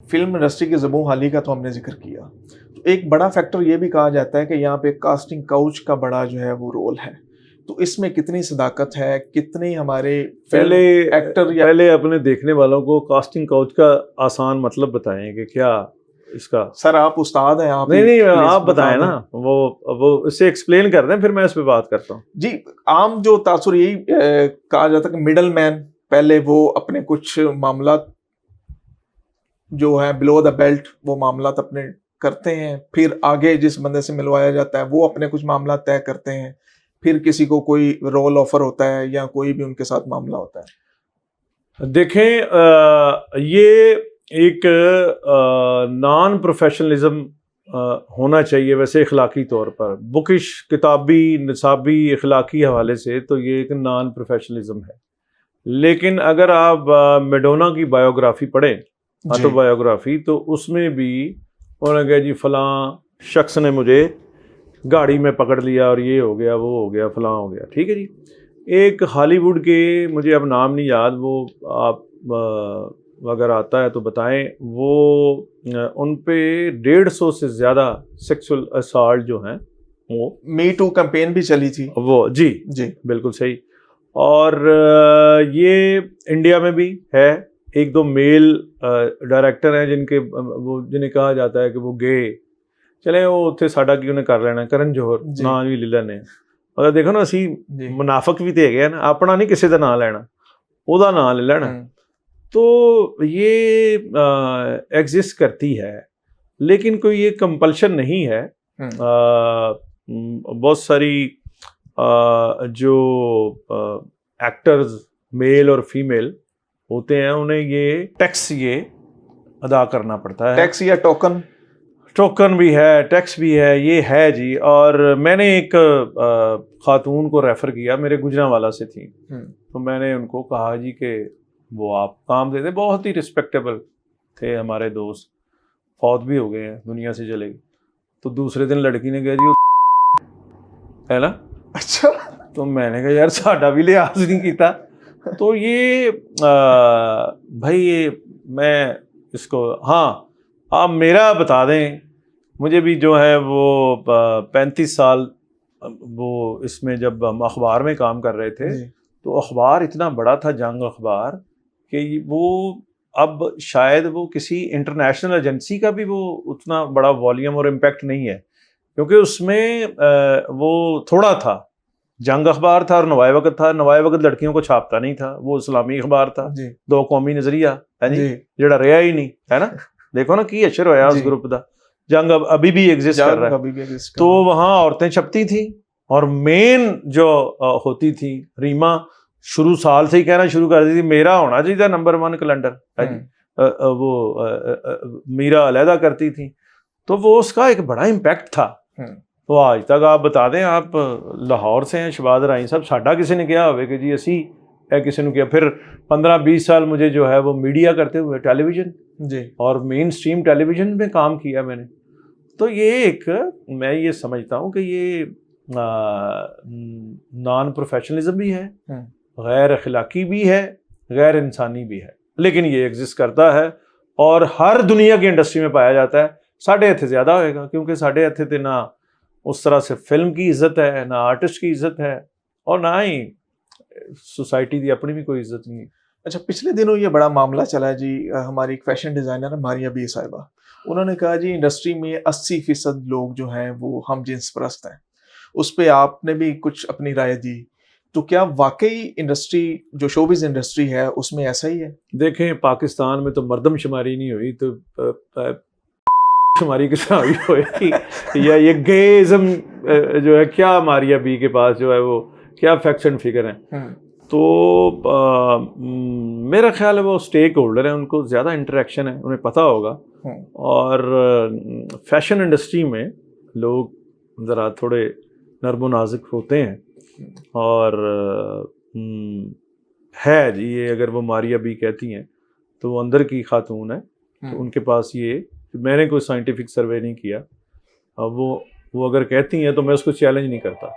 Film industry की ज़बूं हाली का तो हमने ज़िक्र किया। तो एक बड़ा फैक्टर ये भी कहा जाता है कि यहाँ पे कास्टिंग काउच का बड़ा जो है वो रोल है। तो इसमें कितनी सदाकत है, कितनी हमारे पहले फिल्म एक्टर या पहले अपने देखने वालों को कास्टिंग काउच का आसान मतलब बताएं कि क्या इसका। सर आप उस्ताद हैं, आप नहीं ही नहीं, प्लीज़ आप बता बताएं ना, दें। वो इससे एक्सप्लेन कर दें, फिर मैं इस पे बात करता हूँ। जी, आम जो तासुर यही कहा जाता है कि मिडल मैन पहले वो अपने कुछ मामलात जो है बिलो द बेल्ट वो मामलात अपने करते हैं, फिर आगे जिस बंदे से मिलवाया जाता है वो अपने कुछ मामला तय करते हैं, फिर किसी को कोई रोल ऑफर होता है या कोई भी उनके साथ मामला होता है। देखें, ये एक नॉन प्रोफेशनलिज्म होना चाहिए वैसे इखलाकी तौर पर, बुकिश किताबी निसाबी इखलाकी हवाले से तो ये एक नॉन प्रोफेशनलिज्म है। लेकिन अगर आप मेडोना की बायोग्राफी पढ़ें, ऑटोबायोग्राफी, तो उसमें भी उन्होंने कहा जी फलां शख्स ने मुझे गाड़ी में पकड़ लिया और ये हो गया वो हो गया फलां हो गया, ठीक है जी। एक हॉलीवुड के, मुझे अब नाम नहीं याद, वो आप अगर आता है तो बताएं, वो उन पे 150 से ज़्यादा सेक्सुअल असॉल्ट जो हैं वो मी टू कैंपेन भी चली थी वो जी जी बिल्कुल सही। और ये इंडिया में भी है, एक दो मेल डायरेक्टर हैं जिनके वो जिन्हें कहा जाता है कि वो गे चले वो उत्थे साडा की उन्हें कर लेना, करण जौहर जी। ना भी ले लेने। अगर देखो ना असी जी मुनाफक भी तो है ना, अपना नहीं किसी का नाम लेना, ਉਹਦਾ नाम ले लेना। तो ये एग्जिस्ट करती है, लेकिन कोई ये कंपल्शन नहीं है। बहुत सारी जो एक्टर्स मेल और फीमेल होते हैं उन्हें ये टैक्स ये अदा करना पड़ता है। टैक्स या टोकन, टोकन भी है, टैक्स भी है, ये है जी। और मैंने एक खातून को रेफ़र किया, मेरे गुजरांवाला से थी, तो मैंने उनको कहा जी कि वो आप काम देते, बहुत ही रिस्पेक्टेबल थे हमारे दोस्त, फौत भी हो गए हैं, दुनिया से चले गए। तो दूसरे दिन लड़की ने कहा जी है ना। अच्छा, तो मैंने कहा यार साडा भी लिहाज नहीं किया। तो ये भाई ये मैं इसको, हाँ आप मेरा बता दें, मुझे भी जो है वो 35 साल वो इसमें जब हम अखबार में काम कर रहे थे, तो अखबार इतना बड़ा था, जंग अखबार, कि वो अब शायद वो किसी इंटरनेशनल एजेंसी का भी वो उतना बड़ा वॉल्यूम और इम्पैक्ट नहीं है, क्योंकि उसमें वो थोड़ा था, जंग अखबार था और नवाए वक्त था। नवाए वक्त लड़कियों को छापता नहीं था, वो इस्लामी अखबार था, दो कौमी नजरिया है जी, जड़ा रहा ही नहीं है ना। देखो ना की अशर होया उस ग्रुप का। जंग अभी भी एग्जिस्ट कर रहा है। तो वहाँ औरतें छपती थी, और मेन जो होती थी रीमा, शुरू साल से ही कहना शुरू कर दी थी मेरा होना चाहिए नंबर 1 कैलेंडर है जी। वो मीरा अलहदा करती थी, तो वो उसका एक बड़ा इम्पैक्ट था। तो आज तक आप बता दें, आप लाहौर से हैं, शहबाज राई साहब, साडा किसी ने कहा हो कि जी असी है किसी ने किया। फिर 15-20 साल मुझे जो है वो मीडिया करते हुए टेलीविज़न जी और मेन स्ट्रीम टेलीविज़न में काम किया मैंने। तो ये एक, मैं ये समझता हूँ कि ये नॉन प्रोफेशनलिज्म भी है, गैर अखलाकी भी है, गैर इंसानी भी है, लेकिन ये एग्जिस्ट करता है और हर दुनिया की इंडस्ट्री में पाया जाता है। साढ़े इत्थे ज़्यादा होएगा, क्योंकि साढ़े इत्थे तो ना उस तरह से फिल्म की इज्जत है, ना आर्टिस्ट की इज्जत है, और ना ही सोसाइटी की अपनी भी कोई इज्जत नहीं है। अच्छा, पिछले दिनों ये बड़ा मामला चला जी, हमारी एक फैशन डिज़ाइनर है मारिया बी साहिबा, उन्होंने कहा जी इंडस्ट्री में 80% लोग जो हैं वो हम जिन्स परस्त हैं। उस पे आपने भी कुछ अपनी राय दी, तो क्या वाकई इंडस्ट्री जो शोबिज़ इंडस्ट्री है उसमें ऐसा ही है? देखें, पाकिस्तान में तो मर्दमशुमारी नहीं हुई, तो शुमारी किस तरह हुई होगी, या ये गेइज़म जो है, क्या मारिया बी के पास जो है वो क्या फैक्ट्स एंड फिगर हैं। तो मेरा ख्याल है वो स्टेक होल्डर हैं, उनको ज़्यादा इंटरेक्शन है, उन्हें पता होगा। और फैशन इंडस्ट्री में लोग ज़रा थोड़े नर्म नाजुक होते हैं, और है जी, ये अगर वो मारिया बी कहती हैं तो वो अंदर की खातून है, तो उनके पास ये, मैंने कोई साइंटिफिक सर्वे नहीं किया, अब वो अगर कहती हैं तो मैं उसको चैलेंज नहीं करता।